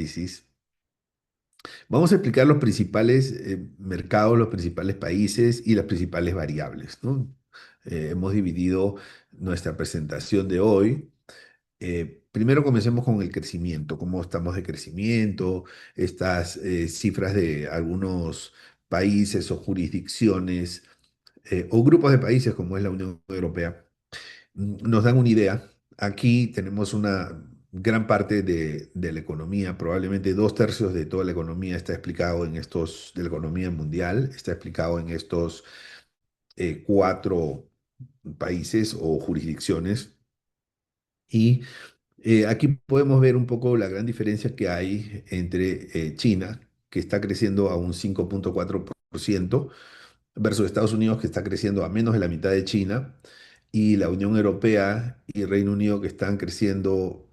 análisis, vamos a explicar los principales mercados, los principales países y las principales variables, ¿no? Hemos dividido nuestra presentación de hoy. Primero comencemos con el crecimiento, cómo estamos de crecimiento, estas cifras de algunos países o jurisdicciones o grupos de países como es la Unión Europea nos dan una idea. Aquí tenemos una gran parte de la economía, probablemente dos tercios de toda la economía está explicado en estos, de la economía mundial, está explicado en estos cuatro países o jurisdicciones. Y aquí podemos ver un poco la gran diferencia que hay entre China, que está creciendo a un 5,4%, versus Estados Unidos, que está creciendo a menos de la mitad de China, y la Unión Europea y Reino Unido, que están creciendo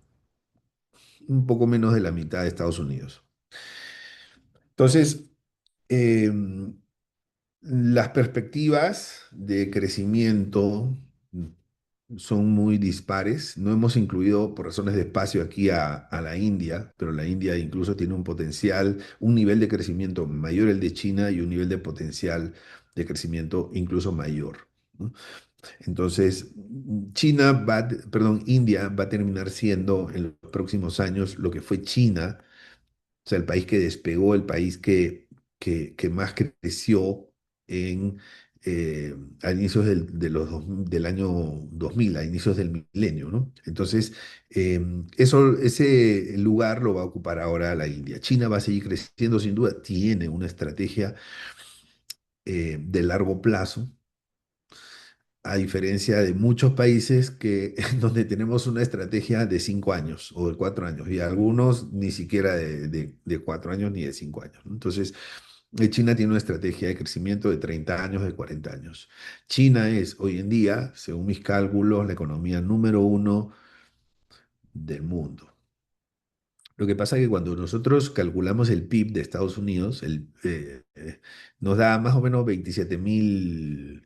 un poco menos de la mitad de Estados Unidos. Entonces, em, las perspectivas de crecimiento son muy dispares. No hemos incluido por razones de espacio aquí a la India, pero la India incluso tiene un potencial, un nivel de crecimiento mayor el de China y un nivel de potencial de crecimiento incluso mayor, ¿no? Entonces, India va a terminar siendo en los próximos años lo que fue China, o sea, el país que despegó, el país que más creció en, a inicios del año 2000, a inicios del milenio, ¿no? Entonces, ese lugar lo va a ocupar ahora la India. China va a seguir creciendo sin duda, tiene una estrategia de largo plazo a diferencia de muchos países que donde tenemos una estrategia de 5 años o de 4 años y algunos ni siquiera de 4 años ni de 5 años, ¿no? Entonces, China tiene una estrategia de crecimiento de 30 años, de 40 años. China es hoy en día, según mis cálculos, la economía número uno del mundo. Lo que pasa es que cuando nosotros calculamos el PIB de Estados Unidos, nos da más o menos 27.000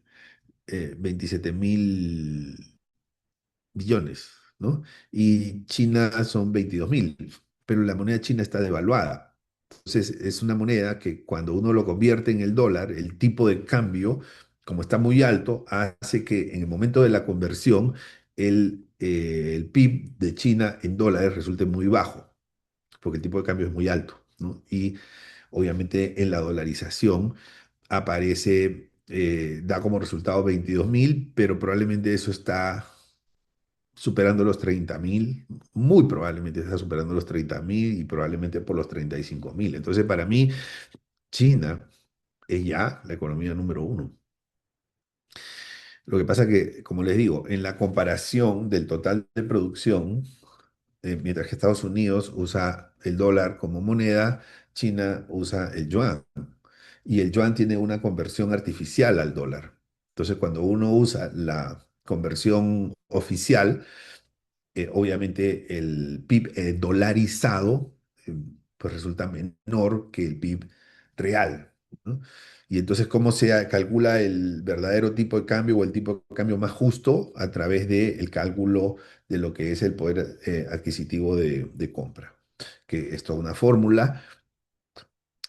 billones, ¿no? Y China son 22.000, pero la moneda china está devaluada. Entonces, es una moneda que cuando uno lo convierte en el dólar, el tipo de cambio, como está muy alto, hace que en el momento de la conversión, el PIB de China en dólares resulte muy bajo, porque el tipo de cambio es muy alto, ¿no? Y obviamente en la dolarización aparece, da como resultado 22.000, pero probablemente eso está superando los 30.000, muy probablemente está superando los 30.000 y probablemente por los 35.000. Entonces, para mí, China es ya la economía número uno. Lo que pasa que, como les digo, en la comparación del total de producción, mientras que Estados Unidos usa el dólar como moneda, China usa el yuan. Y el yuan tiene una conversión artificial al dólar. Entonces, cuando uno usa la conversión oficial, obviamente el PIB dolarizado eh, pues resulta menor que el PIB real, ¿no? Y entonces, ¿cómo se calcula el verdadero tipo de cambio o el tipo de cambio más justo? A través del cálculo de lo que es el poder adquisitivo de compra, que es toda una fórmula.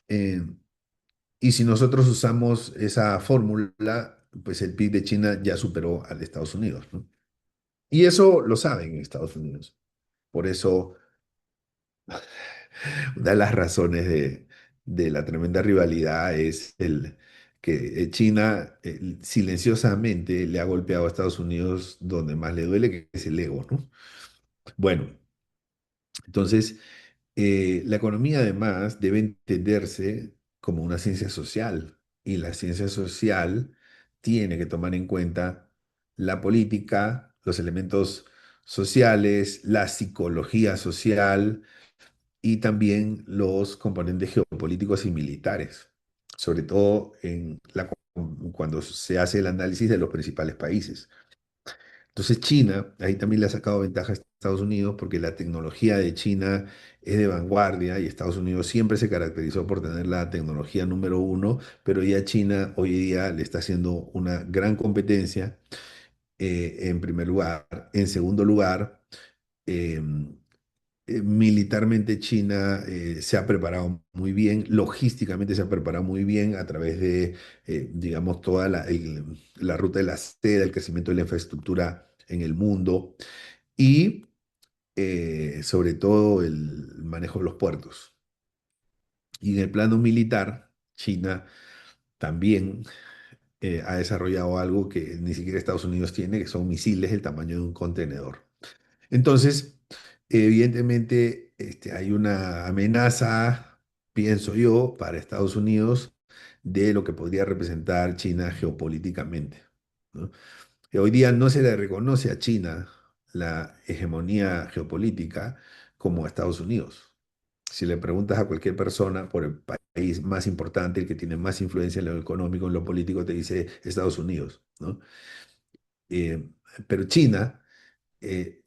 eh, y si nosotros usamos esa fórmula, pues el PIB de China ya superó al de Estados Unidos, ¿no? Y eso lo saben en Estados Unidos. Por eso una de las razones de la tremenda rivalidad es el que China silenciosamente le ha golpeado a Estados Unidos donde más le duele, que es el ego, ¿no? Bueno, entonces la economía además debe entenderse como una ciencia social y la ciencia social tiene que tomar en cuenta la política, los elementos sociales, la psicología social y también los componentes geopolíticos y militares, sobre todo cuando se hace el análisis de los principales países. Entonces China, ahí también le ha sacado ventaja a Estados Unidos porque la tecnología de China es de vanguardia y Estados Unidos siempre se caracterizó por tener la tecnología número uno, pero ya China hoy día le está haciendo una gran competencia en primer lugar. En segundo lugar, eh, Militarmente China se ha preparado muy bien, logísticamente se ha preparado muy bien a través de, digamos, toda la ruta de la seda, el crecimiento de la infraestructura en el mundo y sobre todo el manejo de los puertos. Y en el plano militar, China también ha desarrollado algo que ni siquiera Estados Unidos tiene, que son misiles del tamaño de un contenedor. Entonces, evidentemente, hay una amenaza, pienso yo, para Estados Unidos de lo que podría representar China geopolíticamente, ¿no? Que hoy día no se le reconoce a China la hegemonía geopolítica como a Estados Unidos. Si le preguntas a cualquier persona por el país más importante, el que tiene más influencia en lo económico, en lo político, te dice Estados Unidos, ¿no? Eh, pero China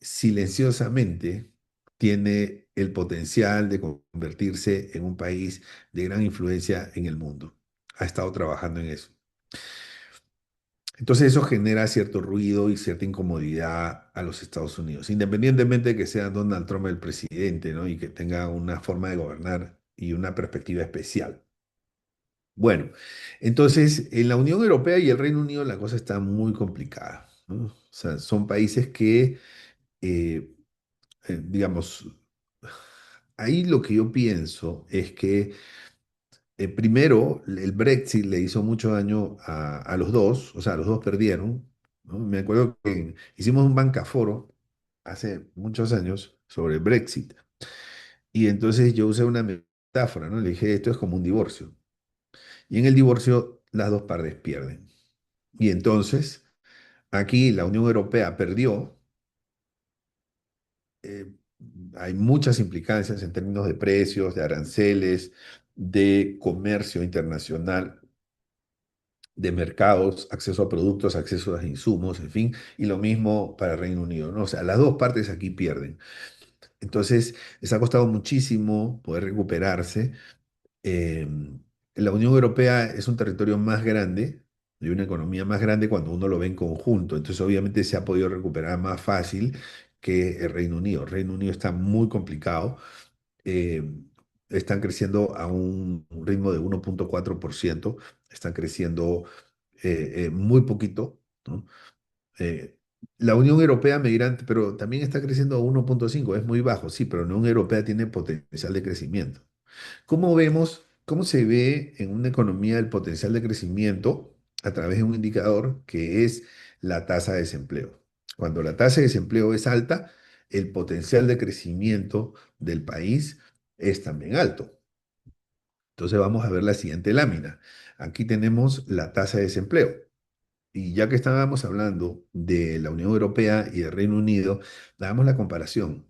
silenciosamente tiene el potencial de convertirse en un país de gran influencia en el mundo. Ha estado trabajando en eso. Entonces eso genera cierto ruido y cierta incomodidad a los Estados Unidos, independientemente de que sea Donald Trump el presidente, ¿no? Y que tenga una forma de gobernar y una perspectiva especial. Bueno, entonces en la Unión Europea y el Reino Unido la cosa está muy complicada, ¿no? O sea, son países que eh, digamos, ahí lo que yo pienso es que primero el Brexit le hizo mucho daño a los dos, o sea, los dos perdieron, ¿no? Me acuerdo que hicimos un bancaforo hace muchos años sobre el Brexit y entonces yo usé una metáfora, ¿no? Le dije, esto es como un divorcio y en el divorcio las dos partes pierden. Y entonces aquí la Unión Europea perdió, eh, hay muchas implicancias en términos de precios, de aranceles, de comercio internacional, de mercados, acceso a productos, acceso a insumos, en fin, y lo mismo para Reino Unido, ¿no? O sea, las dos partes aquí pierden. Entonces, les ha costado muchísimo poder recuperarse. Eh, la Unión Europea es un territorio más grande y una economía más grande cuando uno lo ve en conjunto. Entonces, obviamente, se ha podido recuperar más fácil que el Reino Unido. El Reino Unido está muy complicado. eh, Están creciendo a un ritmo de 1,4%. Están creciendo muy poquito, ¿no? Eh, la Unión Europea me dirán, pero también está creciendo a 1,5, es muy bajo, sí, pero la Unión Europea tiene potencial de crecimiento. ¿Cómo vemos, cómo se ve en una economía el potencial de crecimiento a través de un indicador que es la tasa de desempleo? Cuando la tasa de desempleo es alta, el potencial de crecimiento del país es también alto. Entonces vamos a ver la siguiente lámina. Aquí tenemos la tasa de desempleo. Y ya que estábamos hablando de la Unión Europea y del Reino Unido, hagamos la comparación.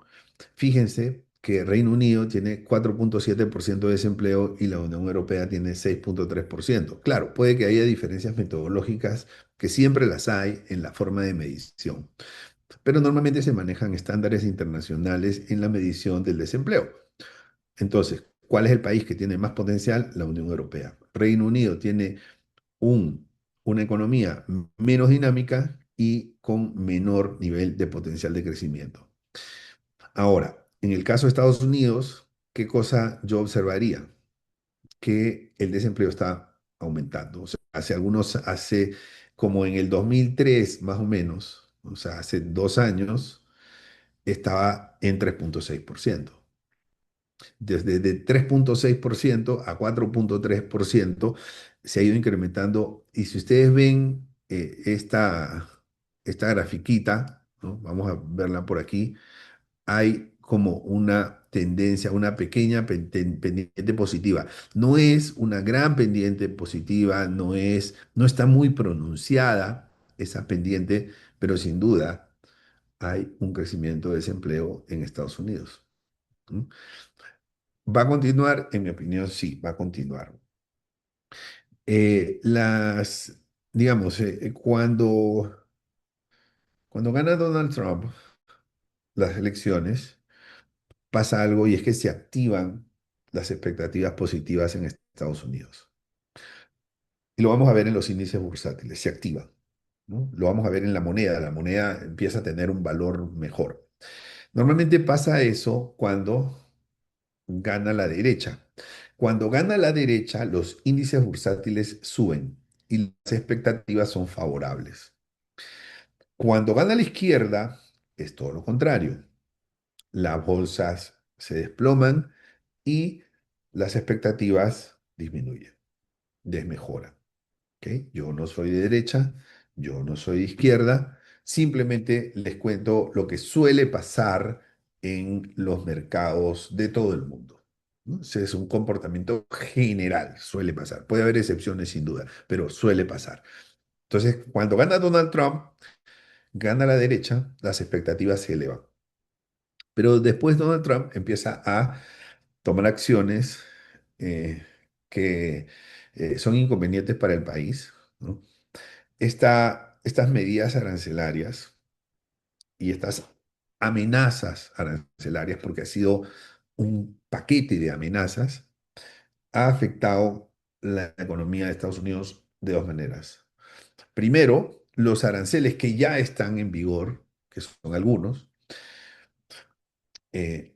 Fíjense que Reino Unido tiene 4,7% de desempleo y la Unión Europea tiene 6,3%. Claro, puede que haya diferencias metodológicas, que siempre las hay en la forma de medición, pero normalmente se manejan estándares internacionales en la medición del desempleo. Entonces, ¿cuál es el país que tiene más potencial? La Unión Europea. Reino Unido tiene un- una economía menos dinámica y con menor nivel de potencial de crecimiento. Ahora, en el caso de Estados Unidos, ¿qué cosa yo observaría? Que el desempleo está aumentando. O sea, hace como en el 2003 más o menos, o sea, hace 2 años, estaba en 3,6%. Desde de 3,6% a 4,3% se ha ido incrementando. Y si ustedes ven esta grafiquita, ¿no? Vamos a verla por aquí, hay como una tendencia, una pequeña pendiente positiva. No es una gran pendiente positiva, no está muy pronunciada esa pendiente, pero sin duda hay un crecimiento de desempleo en Estados Unidos. ¿No? ¿Va a continuar? En mi opinión, sí, va a continuar. Las, digamos, cuando gana Donald Trump las elecciones, pasa algo y es que se activan las expectativas positivas en Estados Unidos. Y lo vamos a ver en los índices bursátiles, se activan, ¿no? Lo vamos a ver en la moneda empieza a tener un valor mejor. Normalmente pasa eso cuando gana la derecha. Cuando gana la derecha, los índices bursátiles suben y las expectativas son favorables. Cuando gana la izquierda, es todo lo contrario. Las bolsas se desploman y las expectativas disminuyen, desmejoran. ¿Ok? Yo no soy de derecha, yo no soy de izquierda, simplemente les cuento lo que suele pasar en los mercados de todo el mundo. ¿No? Ese es un comportamiento general, suele pasar. Puede haber excepciones sin duda, pero suele pasar. Entonces, cuando gana Donald Trump, gana la derecha, las expectativas se elevan. Pero después Donald Trump empieza a tomar acciones eh, que son inconvenientes para el país, ¿no? Estas medidas arancelarias y estas amenazas arancelarias, porque ha sido un paquete de amenazas, ha afectado la economía de Estados Unidos de dos maneras. Primero, los aranceles que ya están en vigor, que son algunos, eh,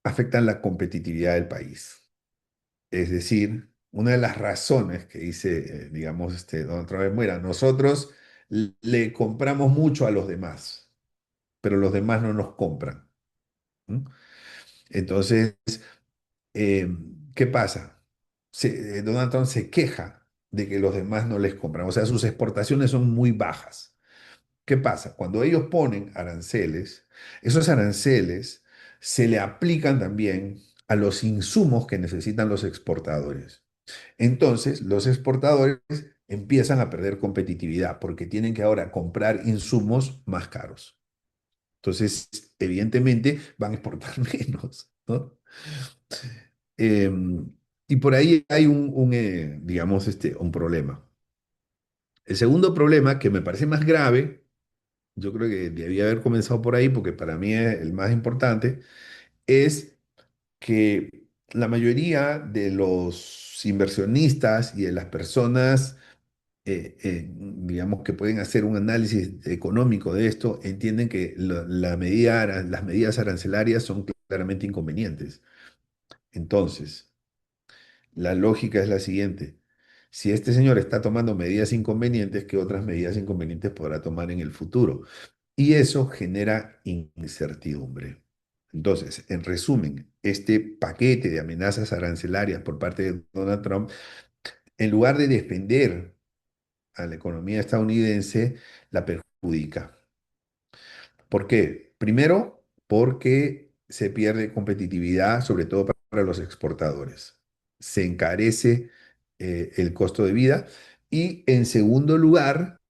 afectan la competitividad del país. Es decir, una de las razones que dice, digamos, Donald Trump es, mira, nosotros le compramos mucho a los demás, pero los demás no nos compran. ¿M? Entonces, eh, ¿qué pasa? Donald Trump se queja de que los demás no les compran, o sea, sus exportaciones son muy bajas. ¿Qué pasa? Cuando ellos ponen aranceles, esos aranceles se le aplican también a los insumos que necesitan los exportadores. Entonces, los exportadores empiezan a perder competitividad porque tienen que ahora comprar insumos más caros. Entonces, evidentemente, van a exportar menos, ¿no? Eh, y por ahí hay digamos, un problema. El segundo problema, que me parece más grave, yo creo que debía haber comenzado por ahí porque para mí es el más importante, es que la mayoría de los inversionistas y de las personas digamos, que pueden hacer un análisis económico de esto, entienden que las medidas arancelarias son claramente inconvenientes. Entonces, la lógica es la siguiente. Si este señor está tomando medidas inconvenientes, ¿qué otras medidas inconvenientes podrá tomar en el futuro? Y eso genera incertidumbre. Entonces, en resumen, este paquete de amenazas arancelarias por parte de Donald Trump, en lugar de defender a la economía estadounidense, la perjudica. ¿Por qué? Primero, porque se pierde competitividad, sobre todo para los exportadores. Se encarece el costo de vida. Y en segundo lugar,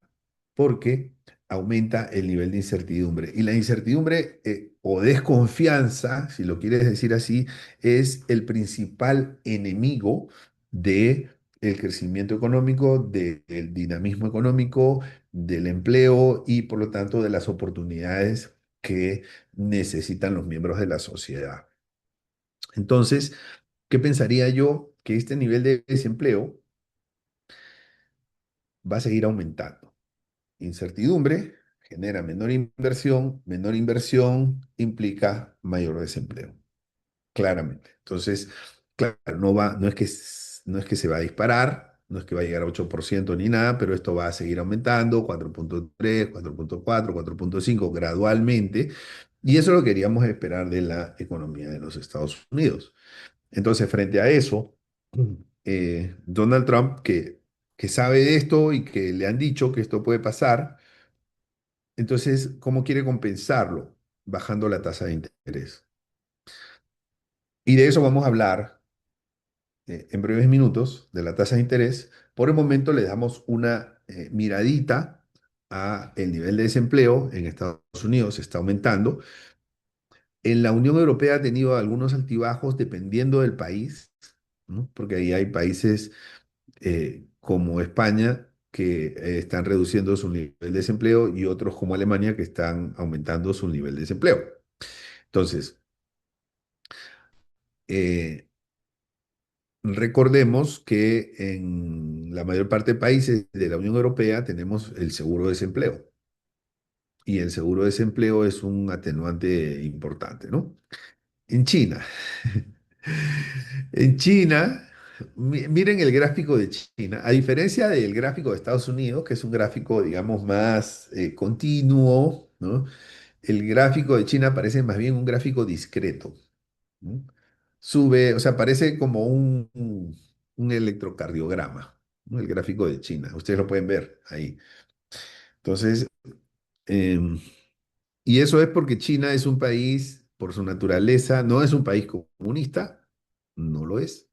porque aumenta el nivel de incertidumbre. Y la incertidumbre o desconfianza, si lo quieres decir así, es el principal enemigo del crecimiento económico, del dinamismo económico, del empleo y por lo tanto de las oportunidades que necesitan los miembros de la sociedad. Entonces, ¿qué pensaría yo? Que este nivel de desempleo va a seguir aumentando. Incertidumbre genera menor inversión implica mayor desempleo, claramente. Entonces, claro, no es que se va a disparar, no es que va a llegar a 8% ni nada, pero esto va a seguir aumentando, 4.3, 4.4, 4.5 gradualmente, y eso lo queríamos esperar de la economía de los Estados Unidos. Entonces, frente a eso, Donald Trump, que sabe de esto y que le han dicho que esto puede pasar, entonces, ¿cómo quiere compensarlo? Bajando la tasa de interés. Y de eso vamos a hablar en breves minutos, de la tasa de interés. Por el momento le damos una miradita a el nivel de desempleo en Estados Unidos, está aumentando. En la Unión Europea ha tenido algunos altibajos dependiendo del país, ¿no? Porque ahí hay países como España que están reduciendo su nivel de desempleo y otros como Alemania que están aumentando su nivel de desempleo. Entonces, eh, recordemos que en la mayor parte de países de la Unión Europea tenemos el seguro de desempleo. y el seguro de desempleo es un atenuante importante, ¿no? En China, en China, miren el gráfico de China, a diferencia del gráfico de Estados Unidos, que es un gráfico, digamos, más continuo, ¿no? El gráfico de China parece más bien un gráfico discreto, ¿no? Sube, o sea, parece como un electrocardiograma, ¿no? El gráfico de China, ustedes lo pueden ver ahí. Entonces, em, y eso es porque China es un país, por su naturaleza, no es un país comunista, no lo es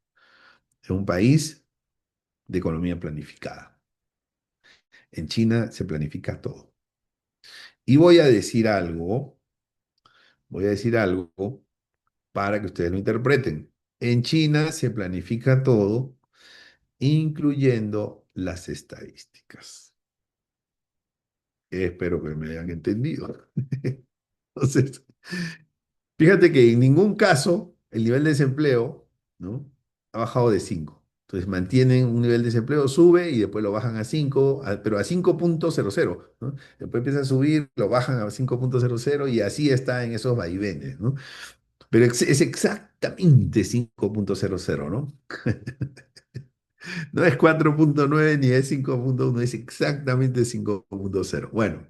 un país de economía planificada. En China se planifica todo. Y voy a decir algo para que ustedes lo interpreten. En China se planifica todo, incluyendo las estadísticas. Espero que me hayan entendido. Entonces, fíjate que en ningún caso el nivel de desempleo, ¿no? ha bajado de 5. Entonces mantienen un nivel de desempleo, sube y después lo bajan a 5, pero a 5,00, ¿no? Después empieza a subir, lo bajan a 5,00 y así está en esos vaivenes, ¿no? Pero es exactamente 5,00, ¿no? No es 4,9 ni es 5,1, es exactamente 5,00. Bueno,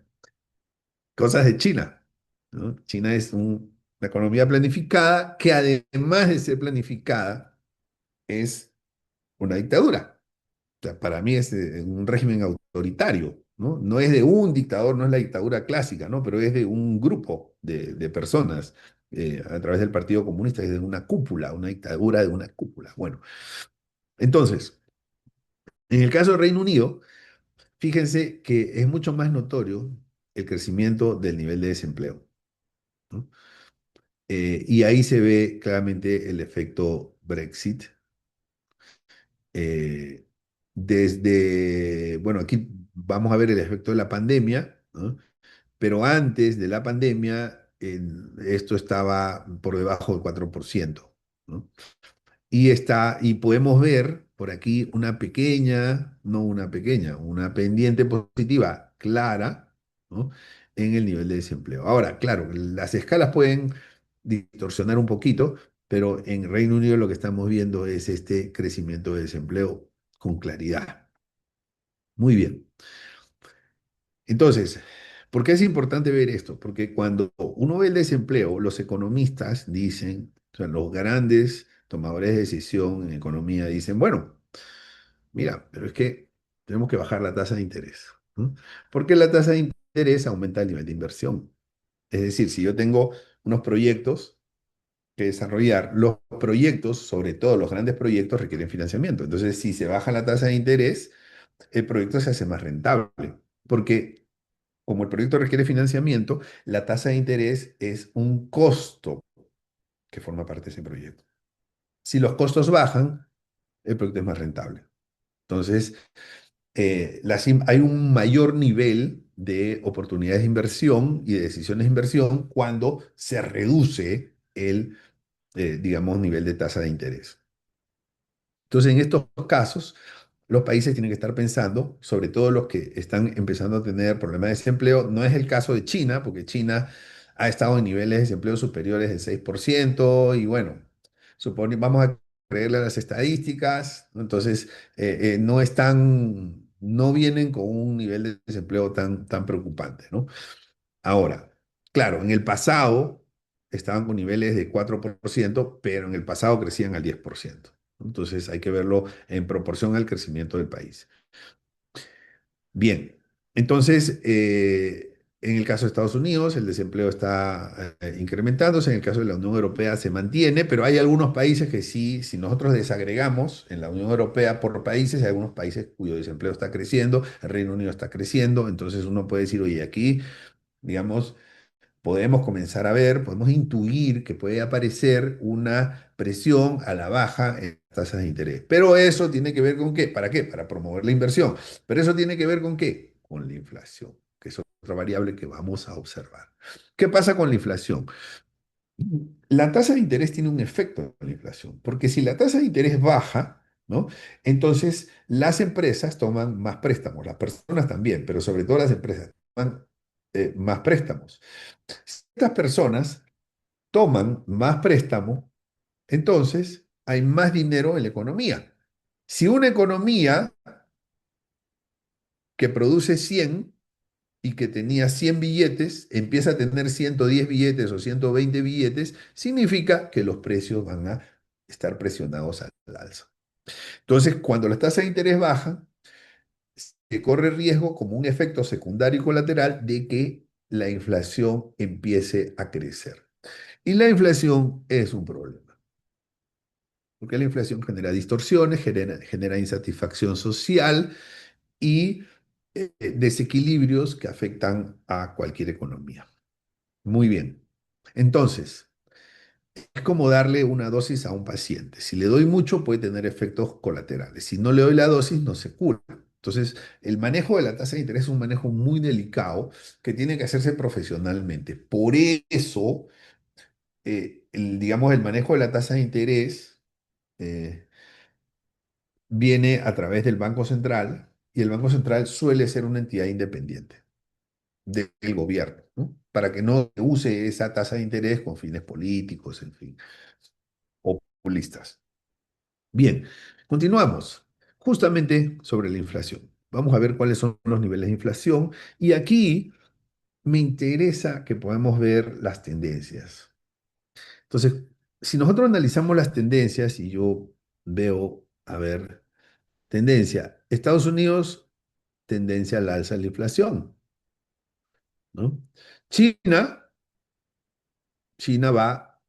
cosas de China, ¿no? China es una economía planificada que además de ser planificada es una dictadura. O sea, para mí es un régimen autoritario, ¿no? No es de un dictador, no es la dictadura clásica, ¿no? Pero es de un grupo de personas a través del Partido Comunista, es de una cúpula, una dictadura de una cúpula. Bueno, entonces, en el caso del Reino Unido, fíjense que es mucho más notorio el crecimiento del nivel de desempleo, ¿no? Y ahí se ve claramente el efecto Brexit. eh, bueno, aquí vamos a ver el efecto de la pandemia, ¿no? Pero antes de la pandemia, esto estaba por debajo del 4%, ¿no? Y podemos ver por aquí una pequeña, no una pequeña, una pendiente positiva clara, ¿no? en el nivel de desempleo. Ahora, claro, las escalas pueden distorsionar un poquito, pero en Reino Unido lo que estamos viendo es este crecimiento de desempleo con claridad. Muy bien. Entonces, ¿por qué es importante ver esto? Porque cuando uno ve el desempleo, los economistas dicen, o sea, los grandes tomadores de decisión en economía dicen, bueno, mira, pero es que tenemos que bajar la tasa de interés, ¿no? Porque la tasa de interés aumenta el nivel de inversión. Es decir, si yo tengo unos proyectos que desarrollar, los proyectos, sobre todo los grandes proyectos, requieren financiamiento. Entonces, si se baja la tasa de interés, el proyecto se hace más rentable. Porque como el proyecto requiere financiamiento, la tasa de interés es un costo que forma parte de ese proyecto. Si los costos bajan, el proyecto es más rentable. Entonces, hay un mayor nivel de oportunidades de inversión y de decisiones de inversión cuando se reduce el, digamos, nivel de tasa de interés. Entonces, en estos casos, los países tienen que estar pensando, sobre todo los que están empezando a tener problemas de desempleo. No es el caso de China, porque China ha estado en niveles de desempleo superiores del 6% y bueno, vamos a creerle a las estadísticas, ¿no? Entonces, no vienen con un nivel de desempleo tan preocupante, ¿no? Ahora, claro, en el pasado estaban con niveles de 4%, pero en el pasado crecían al 10%. Entonces hay que verlo en proporción al crecimiento del país. Bien, entonces en el caso de Estados Unidos el desempleo está incrementándose, en el caso de la Unión Europea se mantiene, pero hay algunos países que sí, si nosotros desagregamos en la Unión Europea por países, hay algunos países cuyo desempleo está creciendo, el Reino Unido está creciendo, entonces uno puede decir, oye, aquí, digamos, podemos comenzar a ver, podemos intuir que puede aparecer una presión a la baja en las tasas de interés. Pero eso tiene que ver con qué, ¿para qué? Para promover la inversión. Pero eso tiene que ver con qué, con la inflación, que es otra variable que vamos a observar. ¿Qué pasa con la inflación? La tasa de interés tiene un efecto en la inflación, porque si la tasa de interés baja, ¿no? Entonces las empresas toman más préstamos, las personas también, pero sobre todo las empresas toman más préstamos. Si estas personas toman más préstamo, entonces hay más dinero en la economía. Si una economía que produce 100 y que tenía 100 billetes, empieza a tener 110 billetes o 120 billetes, significa que los precios van a estar presionados al alza. Entonces, cuando las tasas de interés bajan, se corre riesgo como un efecto secundario y colateral de que la inflación empiece a crecer. Y la inflación es un problema, porque la inflación genera distorsiones, genera insatisfacción social y desequilibrios que afectan a cualquier economía. Muy bien. Entonces, es como darle una dosis a un paciente. Si le doy mucho, puede tener efectos colaterales. Si no le doy la dosis, no se cura. Entonces, el manejo de la tasa de interés es un manejo muy delicado que tiene que hacerse profesionalmente. Por eso, digamos, el manejo de la tasa de interés eh, viene a través del Banco Central y el Banco Central suele ser una entidad independiente del gobierno, ¿no? Para que no use esa tasa de interés con fines políticos, en fin, o populistas. Bien, continuamos. Justamente sobre la inflación. Vamos a ver cuáles son los niveles de inflación. Y aquí me interesa que podamos ver las tendencias. Entonces, si nosotros analizamos las tendencias y yo veo, a ver, tendencia, Estados Unidos, tendencia al alza de la inflación, ¿no? China, China va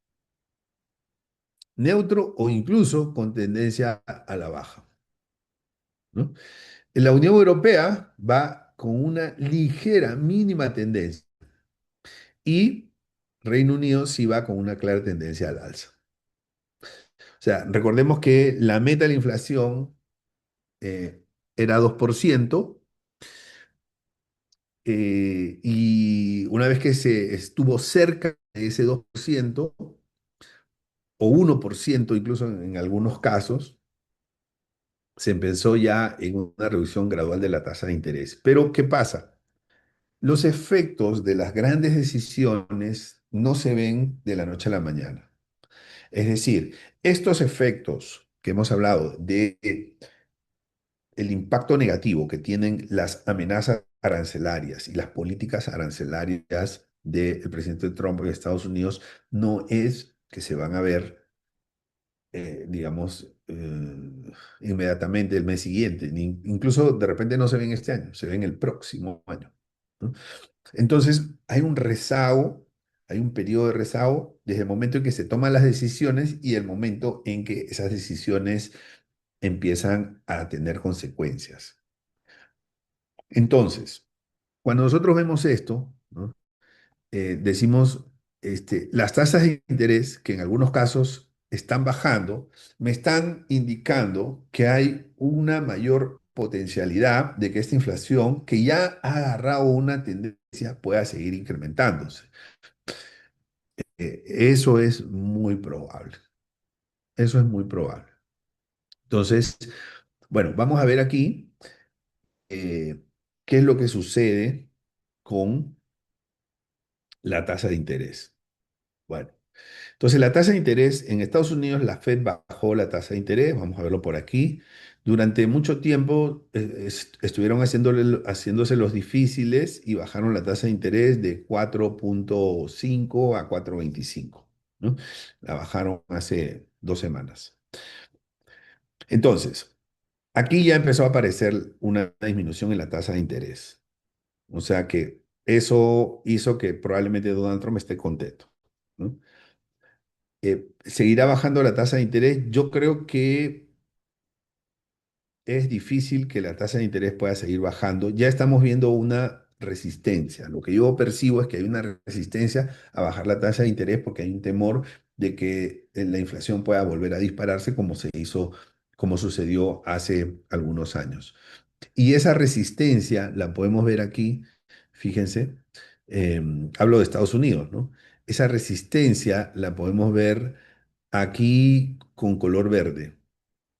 neutro o incluso con tendencia a la baja, ¿no? La Unión Europea va con una ligera, mínima tendencia y Reino Unido sí va con una clara tendencia al alza. O sea, recordemos que la meta de la inflación era 2%, y una vez que se estuvo cerca de ese 2% o 1% incluso en algunos casos, se empezó ya en una reducción gradual de la tasa de interés. Pero, ¿qué pasa? Los efectos de las grandes decisiones no se ven de la noche a la mañana. Es decir, estos efectos que hemos hablado de el impacto negativo que tienen las amenazas arancelarias y las políticas arancelarias del presidente Trump en Estados Unidos no es que se van a ver, digamos, inmediatamente el mes siguiente, incluso de repente no se ven este año, se ven el próximo año, ¿no? Entonces, hay un rezago, hay un periodo de rezago desde el momento en que se toman las decisiones y el momento en que esas decisiones empiezan a tener consecuencias. Entonces, cuando nosotros vemos esto, ¿no? Decimos, las tasas de interés, que en algunos casos están bajando, me están indicando que hay una mayor potencialidad de que esta inflación, que ya ha agarrado una tendencia, pueda seguir incrementándose. Eso es muy probable. Eso es muy probable. Entonces, bueno, vamos a ver aquí qué es lo que sucede con la tasa de interés. Bueno, entonces la tasa de interés en Estados Unidos, la Fed bajó la tasa de interés, vamos a verlo por aquí. Durante mucho tiempo estuvieron haciéndose los difíciles y bajaron la tasa de interés de 4,5 a 4,25, ¿no? La bajaron hace 2 semanas. Entonces, aquí ya empezó a aparecer una disminución en la tasa de interés. O sea que eso hizo que probablemente Donald Trump esté contento, ¿no? ¿Seguirá bajando la tasa de interés? Yo creo que es difícil que la tasa de interés pueda seguir bajando. Ya estamos viendo una resistencia. Lo que yo percibo es que hay una resistencia a bajar la tasa de interés porque hay un temor de que la inflación pueda volver a dispararse como se hizo, como sucedió hace algunos años. Y esa resistencia la podemos ver aquí, fíjense, hablo de Estados Unidos, ¿no? Esa resistencia la podemos ver aquí con color verde,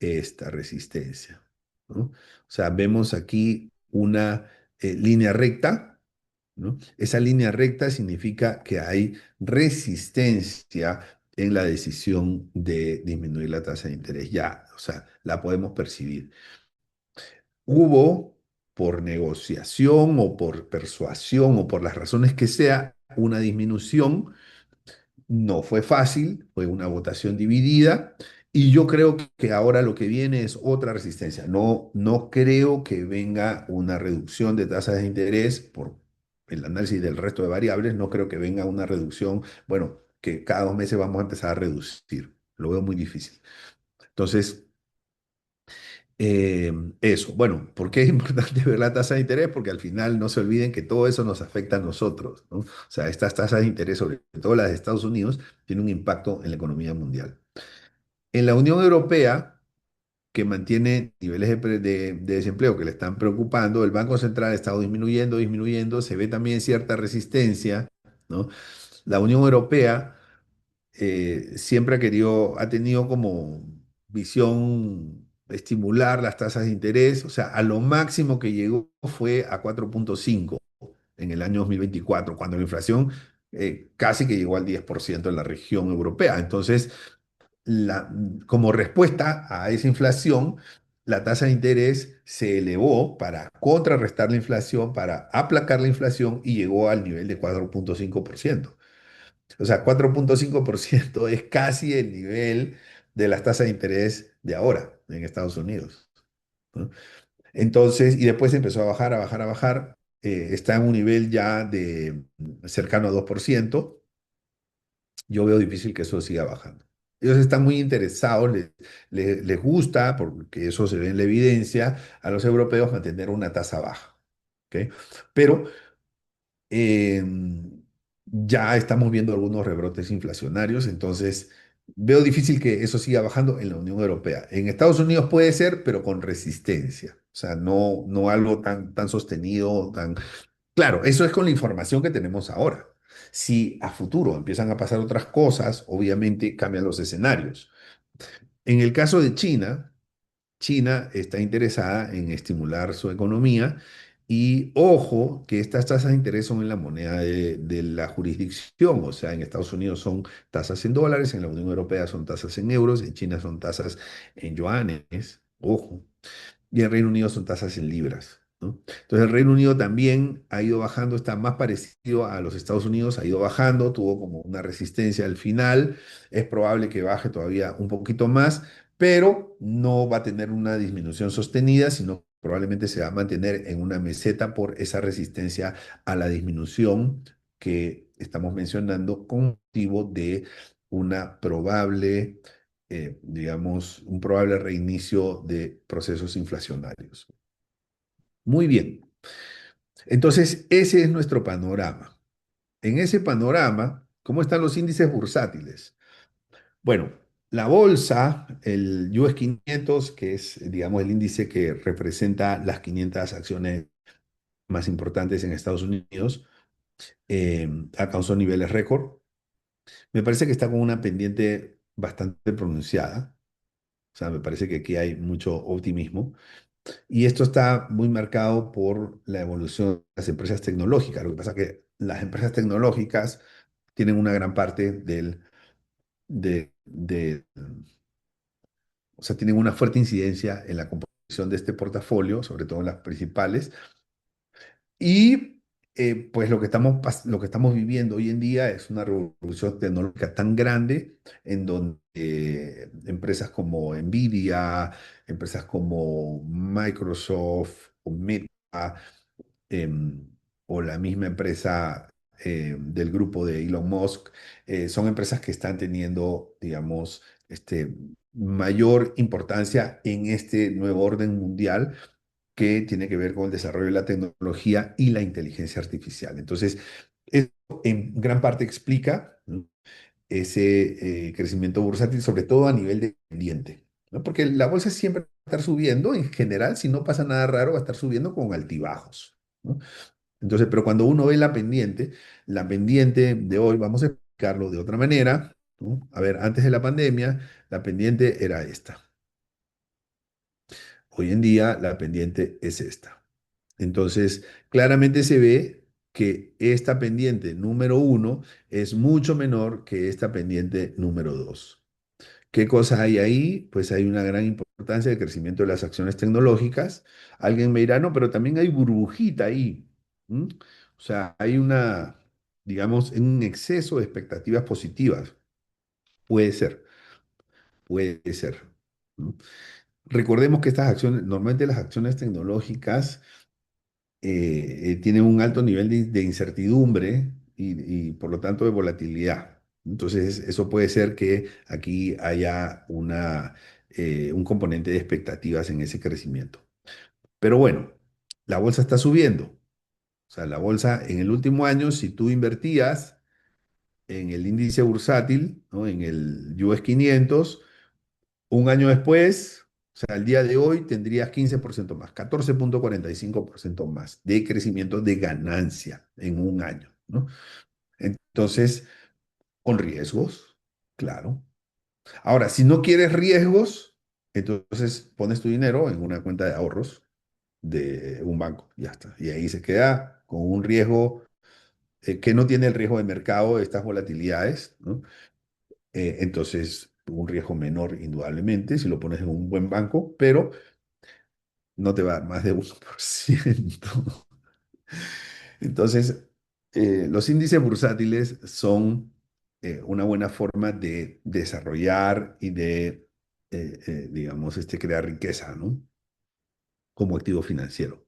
esta resistencia, ¿no? O sea, vemos aquí una línea recta ¿no? Esa línea recta significa que hay resistencia en la decisión de disminuir la tasa de interés. Ya, o sea, la podemos percibir. Hubo, por negociación o por persuasión o por las razones que sea, una disminución. No fue fácil, fue una votación dividida y yo creo que ahora lo que viene es otra resistencia. No, no creo que venga una reducción de tasas de interés por el análisis del resto de variables, no creo que venga una reducción, bueno, que cada 2 meses vamos a empezar a reducir. Lo veo muy difícil. Entonces, eso, bueno, ¿por qué es importante ver la tasa de interés? Porque al final no se olviden que todo eso nos afecta a nosotros, ¿no? O sea, estas tasas de interés, sobre todo las de Estados Unidos, tienen un impacto en la economía mundial. En la Unión Europea, que mantiene niveles de desempleo que le están preocupando, el Banco Central ha estado disminuyendo, disminuyendo, se ve también cierta resistencia, ¿no? La Unión Europea siempre ha tenido como visión estimular las tasas de interés, o sea, a lo máximo que llegó fue a 4,5 en el año 2024, cuando la inflación casi que llegó al 10% en la región europea. Entonces, la- como respuesta a esa inflación, la tasa de interés se elevó para contrarrestar la inflación, para aplacar la inflación y llegó al nivel de 4,5%. O sea, 4,5% es casi el nivel de las tasas de interés de ahora en Estados Unidos, ¿no? Entonces, y después empezó a bajar, a bajar, a bajar. Está en un nivel ya de cercano a 2%. Yo veo difícil que eso siga bajando. Ellos están muy interesados, les gusta, porque eso se ve en la evidencia, a los europeos mantener una tasa baja. ¿Ok? Pero eh, ya estamos viendo algunos rebrotes inflacionarios, entonces veo difícil que eso siga bajando en la Unión Europea. En Estados Unidos puede ser, pero con resistencia. O sea, no, no algo tan sostenido, tan... Claro, eso es con la información que tenemos ahora. Si a futuro empiezan a pasar otras cosas, obviamente cambian los escenarios. En el caso de China, China está interesada en estimular su economía y ojo que estas tasas de interés son en la moneda de la jurisdicción, o sea, en Estados Unidos son tasas en dólares, en la Unión Europea son tasas en euros, en China son tasas en yuanes, ojo, y en Reino Unido son tasas en libras, ¿no? Entonces el Reino Unido también ha ido bajando, está más parecido a los Estados Unidos, ha ido bajando, tuvo como una resistencia al final, es probable que baje todavía un poquito más, pero no va a tener una disminución sostenida, sino probablemente se va a mantener en una meseta por esa resistencia a la disminución que estamos mencionando con motivo de una probable digamos, un probable reinicio de procesos inflacionarios. Muy bien. Entonces, ese es nuestro panorama. En ese panorama, ¿cómo están los índices bursátiles? Bueno, la bolsa, el US 500, que es, digamos, el índice que representa las 500 acciones más importantes en Estados Unidos, alcanzó niveles récord. Me parece que está con una pendiente bastante pronunciada. O sea, me parece que aquí hay mucho optimismo. Y esto está muy marcado por la evolución de las empresas tecnológicas. Lo que pasa es que las empresas tecnológicas tienen una gran parte de, o sea, tienen una fuerte incidencia en la composición de este portafolio, sobre todo en las principales. Y pues lo que estamos viviendo hoy en día es una revolución tecnológica tan grande en donde empresas como Nvidia, empresas como Microsoft o Meta, em, o la misma empresa del grupo de Elon Musk, son empresas que están teniendo, digamos, mayor importancia en este nuevo orden mundial que tiene que ver con el desarrollo de la tecnología y la inteligencia artificial. Entonces, eso en gran parte explica, ¿no?, ese crecimiento bursátil, sobre todo a nivel de pendiente, ¿no? Porque la bolsa siempre va a estar subiendo, en general, si no pasa nada raro, va a estar subiendo con altibajos, ¿no? Entonces, pero cuando uno ve la pendiente de hoy, vamos a explicarlo de otra manera, ¿no? A ver, antes de la pandemia, la pendiente era esta. Hoy en día, la pendiente es esta. Entonces, claramente se ve. que esta pendiente número uno es mucho menor que esta pendiente número dos. ¿Qué cosas hay ahí? Pues hay una gran importancia del crecimiento de las acciones tecnológicas. Alguien me dirá, no, pero también hay burbujita ahí. ¿M? O sea, hay una, digamos, un exceso de expectativas positivas. Puede ser, puede ser. ¿M? Recordemos que estas acciones, normalmente las acciones tecnológicas tienen un alto nivel de incertidumbre y por lo tanto de volatilidad. Entonces, eso puede ser que aquí haya un componente de expectativas en ese crecimiento. Pero bueno, la bolsa está subiendo. O sea, la bolsa en el último año, si tú invertías en el índice bursátil, ¿no? En el US 500, un año después, o sea, al día de hoy tendrías 15% más, 14,45% más de crecimiento de ganancia en un año, ¿no? Entonces, con riesgos, claro. Ahora, si no quieres riesgos, entonces pones tu dinero en una cuenta de ahorros de un banco, ya está. Y ahí se queda con un riesgo que no tiene el riesgo de mercado, de estas volatilidades, ¿no? Entonces, un riesgo menor, indudablemente, si lo pones en un buen banco, pero no te va a dar más de 1%. Entonces, los índices bursátiles son una buena forma de desarrollar y de, digamos, crear riqueza, ¿no? Como activo financiero.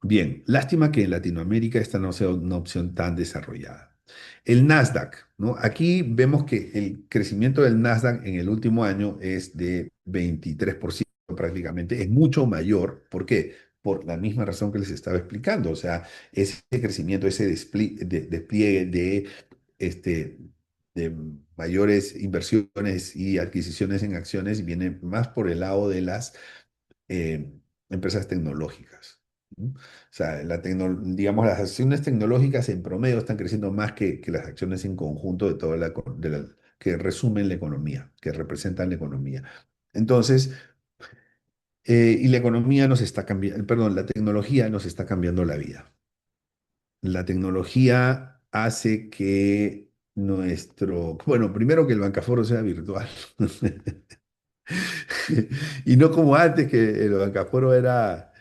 Bien, lástima que en Latinoamérica esta no sea una opción tan desarrollada. El Nasdaq, ¿no? Aquí vemos que el crecimiento del Nasdaq en el último año es de 23% prácticamente, es mucho mayor. ¿Por qué? Por la misma razón que les estaba explicando, o sea, ese crecimiento, ese despliegue este, de mayores inversiones y adquisiciones en acciones viene más por el lado de las eh, empresas tecnológicas. ¿No? O sea, digamos, las acciones tecnológicas en promedio están creciendo más que las acciones en conjunto de toda que resumen la economía, que representan la economía. Entonces, y la economía nos está cambiando, perdón, la tecnología nos está cambiando la vida. La tecnología hace que bueno, primero que el bancaforo sea virtual. Y no como antes, que el bancaforo era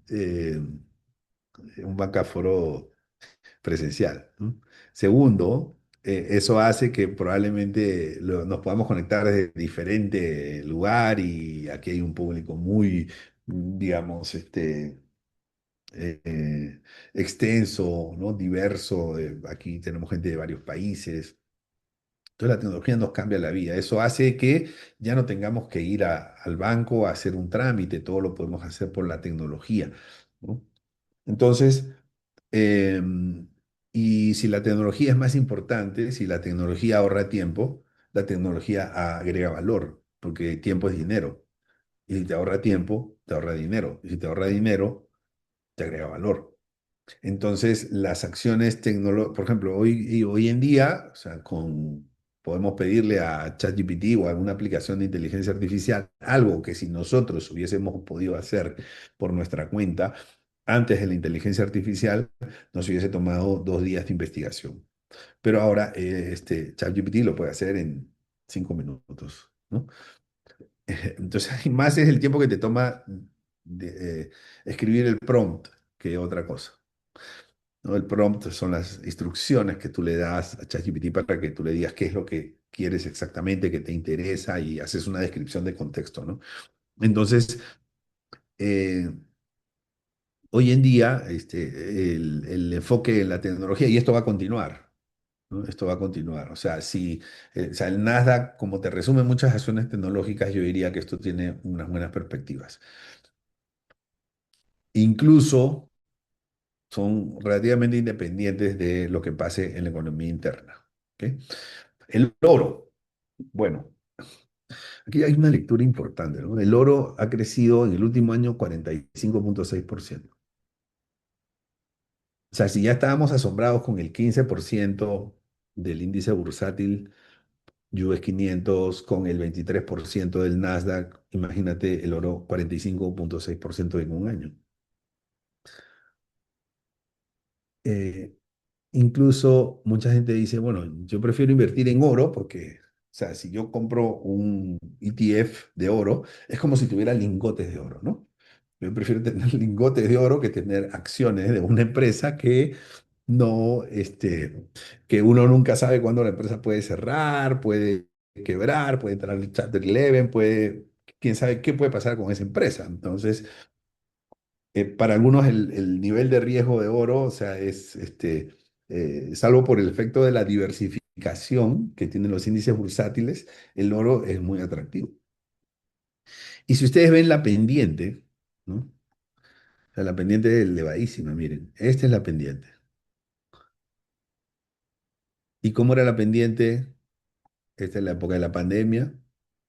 eh, un bancaforo presencial, ¿no? Segundo, eso hace que probablemente nos podamos conectar desde diferente lugar y aquí hay un público muy, digamos, extenso, ¿no? Diverso. Aquí tenemos gente de varios países. Entonces la tecnología nos cambia la vida. Eso hace que ya no tengamos que ir al banco a hacer un trámite, todo lo podemos hacer por la tecnología, ¿no? Entonces, em, y si la tecnología es más importante, si la tecnología ahorra tiempo, la tecnología agrega valor, porque tiempo es dinero. Y si te ahorra tiempo, te ahorra dinero. Y si te ahorra dinero, te agrega valor. Entonces, las acciones tecnológicas, por ejemplo, hoy en día, o sea, podemos pedirle a ChatGPT o a alguna aplicación de inteligencia artificial algo que si nosotros hubiésemos podido hacer por nuestra cuenta antes de la inteligencia artificial, nos hubiese tomado 2 días de investigación. Pero ahora ChatGPT lo puede hacer en 5 minutos, ¿no? Entonces, más es el tiempo que te toma escribir el prompt que otra cosa. ¿No? El prompt son las instrucciones que tú le das a ChatGPT para que tú le digas qué es lo que quieres exactamente, qué te interesa y haces una descripción de contexto, ¿no? Entonces, eh, hoy en día, el enfoque en la tecnología, y esto va a continuar, ¿no? Esto va a continuar. O sea, o sea, el Nasdaq, como te resume muchas acciones tecnológicas, yo diría que esto tiene unas buenas perspectivas. Incluso son relativamente independientes de lo que pase en la economía interna. ¿Ok? El oro. Bueno, aquí hay una lectura importante, ¿no? El oro ha crecido en el último año 45,6%. O sea, si ya estábamos asombrados con el 15% del índice bursátil US 500, con el 23% del Nasdaq, imagínate el oro 45,6% en un año. Eh, Incluso mucha gente dice, bueno, yo prefiero invertir en oro porque, o sea, si yo compro un ETF de oro, es como si tuviera lingotes de oro, ¿no? Yo prefiero tener lingotes de oro que tener acciones de una empresa que no, que uno nunca sabe cuándo la empresa puede cerrar, puede quebrar, puede entrar el Chapter 11, puede, quién sabe qué puede pasar con esa empresa. Entonces, para algunos el nivel de riesgo de oro, o sea, salvo por el efecto de la diversificación que tienen los índices bursátiles, el oro es muy atractivo. Y si ustedes ven la pendiente, ¿no? O sea, la pendiente es elevadísima, miren, esta es la pendiente. ¿Y cómo era la pendiente? Esta es la época de la pandemia.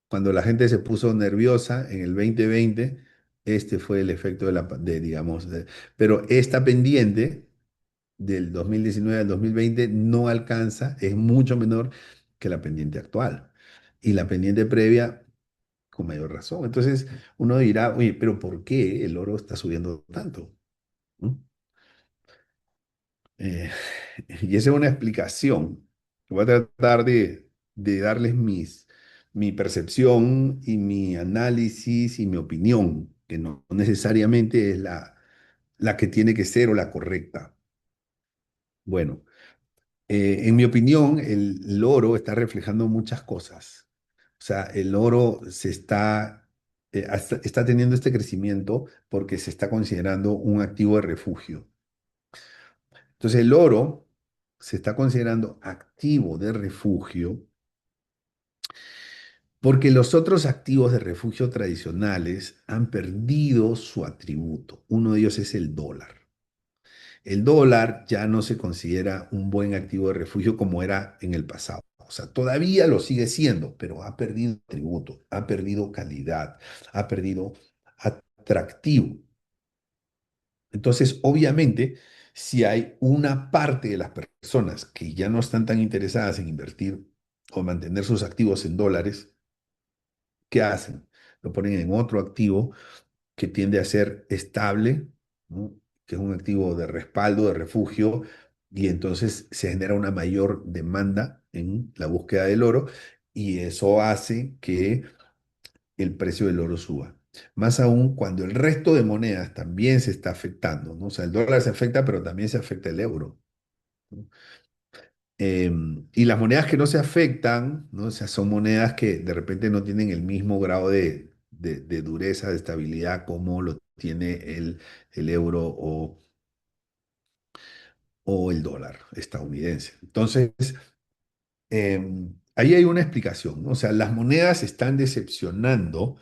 Cuando la gente se puso nerviosa en el 2020, este fue el efecto de digamos, pero esta pendiente del 2019 al 2020 no alcanza, es mucho menor que la pendiente actual. Y la pendiente previa, con mayor razón. Entonces, uno dirá, oye, pero ¿por qué el oro está subiendo tanto? ¿No? Eh, y esa es una explicación. Voy a tratar de darles mi percepción y mi análisis y mi opinión, que no necesariamente es la que tiene que ser o la correcta. Bueno. En mi opinión, el oro está reflejando muchas cosas. O sea, el oro está teniendo este crecimiento porque se está considerando un activo de refugio. Entonces, el oro se está considerando activo de refugio porque los otros activos de refugio tradicionales han perdido su atributo. Uno de ellos es el dólar. El dólar ya no se considera un buen activo de refugio como era en el pasado. O sea, todavía lo sigue siendo, pero ha perdido tributo, ha perdido calidad, ha perdido atractivo. Entonces, obviamente, si hay una parte de las personas que ya no están tan interesadas en invertir o mantener sus activos en dólares, ¿qué hacen? Lo ponen en otro activo que tiende a ser estable, ¿no? Que es un activo de respaldo, de refugio, y entonces se genera una mayor demanda en la búsqueda del oro y eso hace que el precio del oro suba. Más aún cuando el resto de monedas también se está afectando, ¿no? O sea, el dólar se afecta, pero también se afecta el euro, ¿no? Y las monedas que no se afectan, ¿no? O sea, son monedas que de repente no tienen el mismo grado de dureza, de estabilidad como lo tiene el euro o el dólar estadounidense. Entonces, ahí hay una explicación, ¿no? O sea, las monedas están decepcionando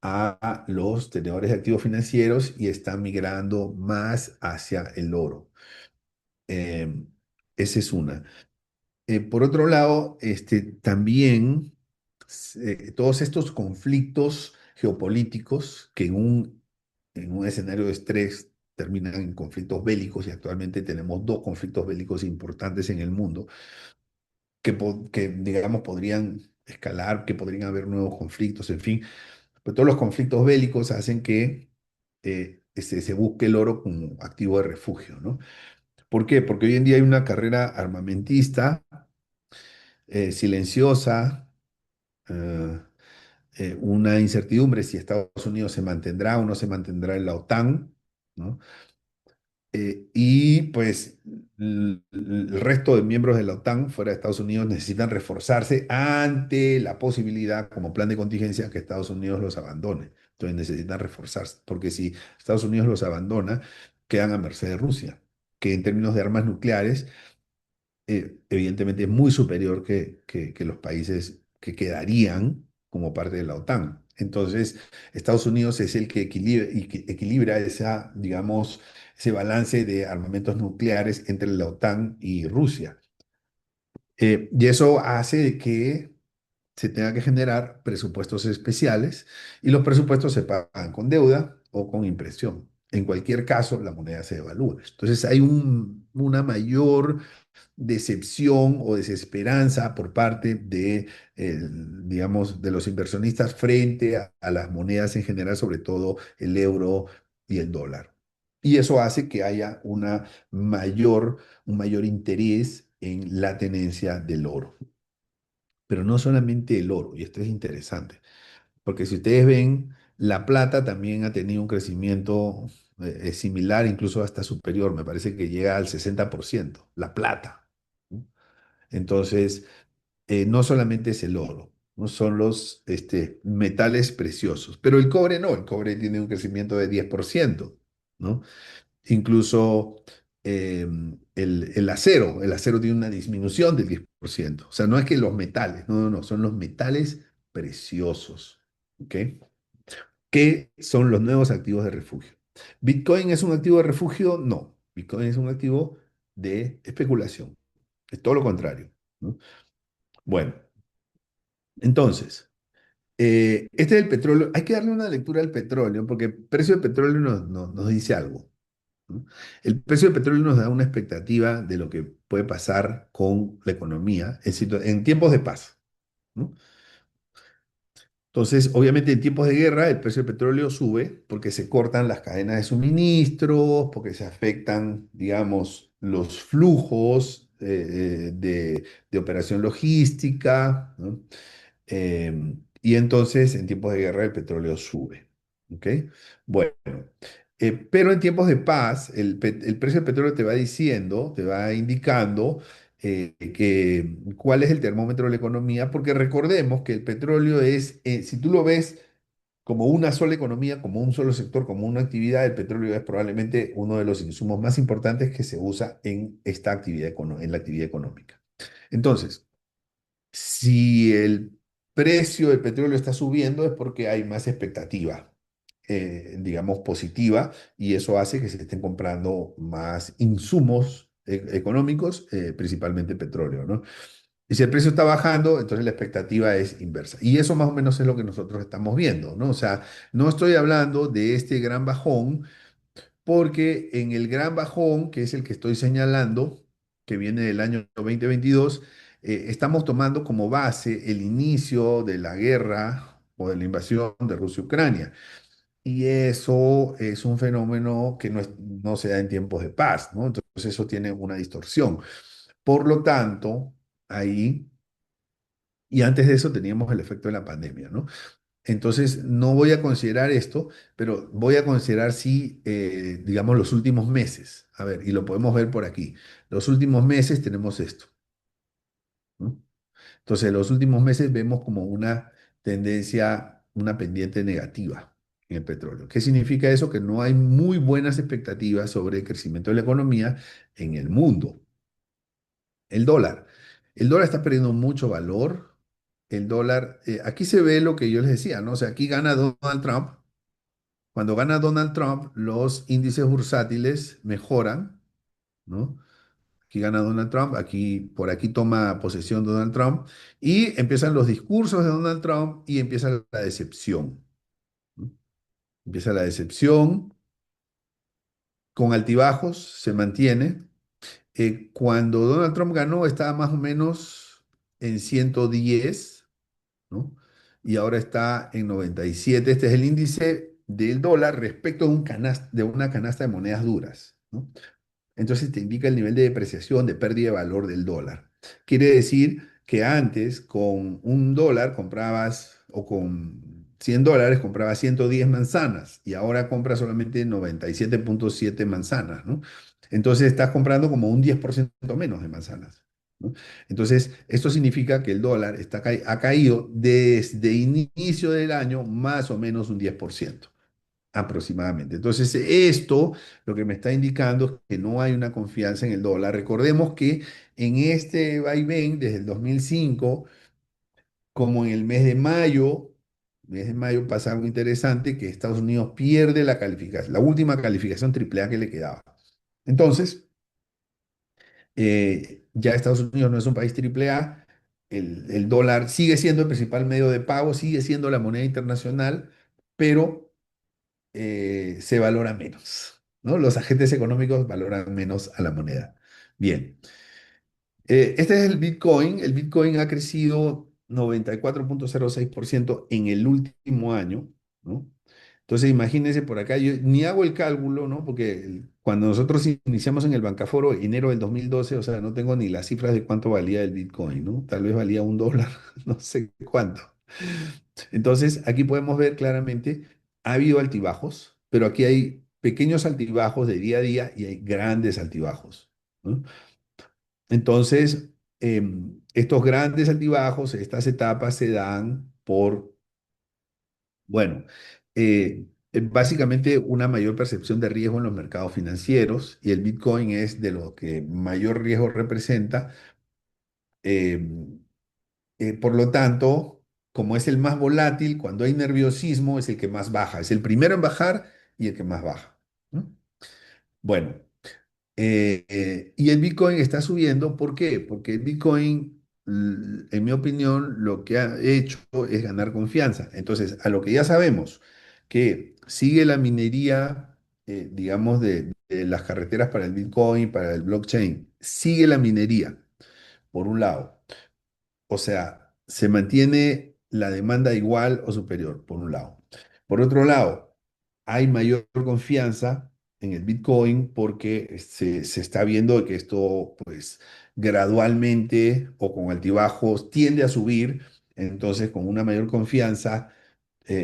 a los tenedores de activos financieros y están migrando más hacia el oro. Em, Esa es una. Por otro lado, también todos estos conflictos geopolíticos que en un escenario de estrés terminan en conflictos bélicos y actualmente tenemos dos conflictos bélicos importantes en el mundo que digamos, podrían escalar, que podrían haber nuevos conflictos, en fin, pero todos los conflictos bélicos hacen que se busque el oro como activo de refugio, ¿no? ¿Por qué? Porque hoy en día hay una carrera armamentista silenciosa, eh, una incertidumbre si Estados Unidos se mantendrá o no se mantendrá en la OTAN, ¿no? Y pues el resto de miembros de la OTAN fuera de Estados Unidos necesitan reforzarse ante la posibilidad, como plan de contingencia, que Estados Unidos los abandone. Entonces necesitan reforzarse, porque si Estados Unidos los abandona, quedan a merced de Rusia, que en términos de armas nucleares evidentemente es muy superior que los países que quedarían como parte de la OTAN. Entonces, Estados Unidos es el que equilibra esa, digamos, ese balance de armamentos nucleares entre la OTAN y Rusia. Y eso hace que se tenga que generar presupuestos especiales y los presupuestos se pagan con deuda o con impresión. En cualquier caso, la moneda se devalúa. Entonces, hay una mayor decepción o desesperanza por parte digamos, de los inversionistas frente a las monedas en general, sobre todo el euro y el dólar. Y eso hace que haya un mayor interés en la tenencia del oro. Pero no solamente el oro, y esto es interesante, porque si ustedes ven, la plata también ha tenido un crecimiento similar, incluso hasta superior, me parece que llega al 60%, la plata. ¿No? Entonces, no solamente es el oro, no son los metales preciosos, pero el cobre no, el cobre tiene un crecimiento de 10%, ¿no? Incluso el acero tiene una disminución del 10%. O sea, no es que los metales, no, no, no, son los metales preciosos, ¿ok? ¿Qué son los nuevos activos de refugio? ¿Bitcoin es un activo de refugio? No, Bitcoin es un activo de especulación, es todo lo contrario, ¿no? Bueno, entonces, este es el petróleo, hay que darle una lectura al petróleo porque el precio del petróleo nos dice algo. ¿No? El precio del petróleo nos da una expectativa de lo que puede pasar con la economía en tiempos de paz. ¿No? Entonces, obviamente en tiempos de guerra el precio del petróleo sube porque se cortan las cadenas de suministros, porque se afectan, digamos, los flujos de operación logística, ¿no? Y entonces en tiempos de guerra el petróleo sube. ¿Ok? Bueno, pero en tiempos de paz el precio del petróleo te va diciendo, te va indicando cuál es el termómetro de la economía, porque recordemos que el petróleo es, si tú lo ves como una sola economía, como un solo sector, como una actividad, el petróleo es probablemente uno de los insumos más importantes que se usa en esta actividad, en la actividad económica. Entonces, si el precio del petróleo está subiendo es porque hay más expectativa, digamos, positiva, y eso hace que se estén comprando más insumos económicos, principalmente petróleo, ¿no? Y si el precio está bajando, entonces la expectativa es inversa. Y eso más o menos es lo que nosotros estamos viendo, ¿no? O sea, no estoy hablando de este gran bajón porque en el gran bajón, que es el que estoy señalando, que viene del año 2022, estamos tomando como base el inicio de la guerra o de la invasión de Rusia a Ucrania. Y eso es un fenómeno que no se da en tiempos de paz, ¿no? Entonces eso tiene una distorsión. Por lo tanto, ahí, y antes de eso teníamos el efecto de la pandemia, ¿no? Entonces, no voy a considerar esto, pero voy a considerar sí, digamos, los últimos meses. A ver, y lo podemos ver por aquí. Los últimos meses tenemos esto, ¿no? Entonces, los últimos meses vemos como una tendencia, una pendiente negativa en el petróleo. ¿Qué significa eso? Que no hay muy buenas expectativas sobre el crecimiento de la economía en el mundo. El dólar. El dólar está perdiendo mucho valor. El dólar, aquí se ve lo que yo les decía, ¿no? O sea, aquí gana Donald Trump. Cuando gana Donald Trump, los índices bursátiles mejoran, ¿no? Aquí gana Donald Trump, por aquí toma posesión Donald Trump y empiezan los discursos de Donald Trump y empieza la decepción, ¿no? Empieza la decepción con altibajos, se mantiene. Cuando Donald Trump ganó estaba más o menos en 110, ¿no? Y ahora está en 97. Este es el índice del dólar respecto de una canasta de monedas duras, ¿no? Entonces te indica el nivel de depreciación, de pérdida de valor del dólar. Quiere decir que antes con un dólar comprabas, o con $100 comprabas 110 manzanas y ahora compras solamente 97,7 manzanas, ¿no? Entonces estás comprando como un 10% menos de manzanas, ¿no? Entonces, esto significa que el dólar ha caído desde inicio del año más o menos un 10% aproximadamente. Entonces, esto lo que me está indicando es que no hay una confianza en el dólar. Recordemos que en este vaivén, desde el 2005, como en el mes de mayo pasa algo interesante, que Estados Unidos pierde la calificación, la última calificación AAA que le quedaba. Entonces, ya Estados Unidos no es un país AAA, el dólar sigue siendo el principal medio de pago, sigue siendo la moneda internacional, pero se valora menos, ¿no? Los agentes económicos valoran menos a la moneda. Bien, este es el Bitcoin. El Bitcoin ha crecido 94,06% en el último año, ¿no? Entonces, imagínense por acá, yo ni hago el cálculo, ¿no? Porque cuando nosotros iniciamos en el Bancaforo, enero del 2012, o sea, no tengo ni las cifras de cuánto valía el Bitcoin, ¿no? Tal vez valía $1, no sé cuánto. Entonces, aquí podemos ver claramente, ha habido altibajos, pero aquí hay pequeños altibajos de día a día y hay grandes altibajos, ¿no? Entonces, estos grandes altibajos, estas etapas se dan por, bueno, básicamente una mayor percepción de riesgo en los mercados financieros y el Bitcoin es de lo que mayor riesgo representa. em, por lo tanto, como es el más volátil, cuando hay nerviosismo es el que más baja, es el primero en bajar y el que más baja, ¿no? Bueno, y el Bitcoin está subiendo, ¿por qué? Porque el Bitcoin, en mi opinión, lo que ha hecho es ganar confianza. Entonces, a lo que ya sabemos, que sigue la minería, digamos, de las carreteras para el Bitcoin, para el blockchain, sigue la minería, por un lado. O sea, se mantiene la demanda igual o superior, por un lado. Por otro lado, hay mayor confianza en el Bitcoin porque se está viendo que esto, pues, gradualmente o con altibajos tiende a subir. Entonces, con una mayor confianza,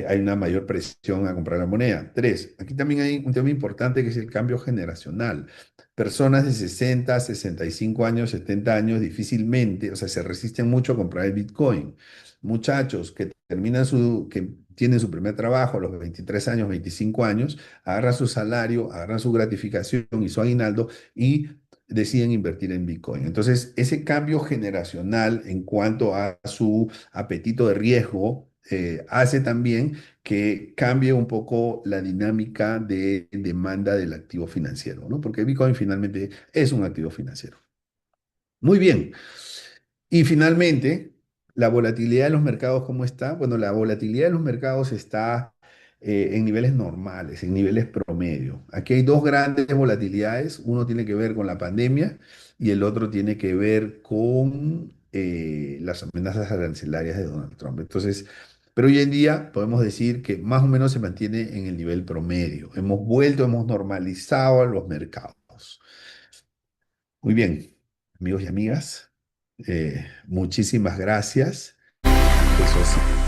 hay una mayor presión a comprar la moneda. Tres, aquí también hay un tema importante que es el cambio generacional. Personas de 60, 65 años, 70 años difícilmente, o sea, se resisten mucho a comprar el Bitcoin. Muchachos que tienen su primer trabajo a los 23 años, 25 años, agarran su salario, agarran su gratificación y su aguinaldo y deciden invertir en Bitcoin. Entonces, ese cambio generacional en cuanto a su apetito de riesgo, hace también que cambie un poco la dinámica de demanda del activo financiero, ¿no? Porque Bitcoin finalmente es un activo financiero. Muy bien. Y finalmente, la volatilidad de los mercados, ¿cómo está? Bueno, la volatilidad de los mercados está en niveles normales, en niveles promedio. Aquí hay dos grandes volatilidades. Uno tiene que ver con la pandemia y el otro tiene que ver con las amenazas arancelarias de Donald Trump. Entonces, pero hoy en día podemos decir que más o menos se mantiene en el nivel promedio. Hemos normalizado a los mercados. Muy bien, amigos y amigas, muchísimas gracias. Eso sí.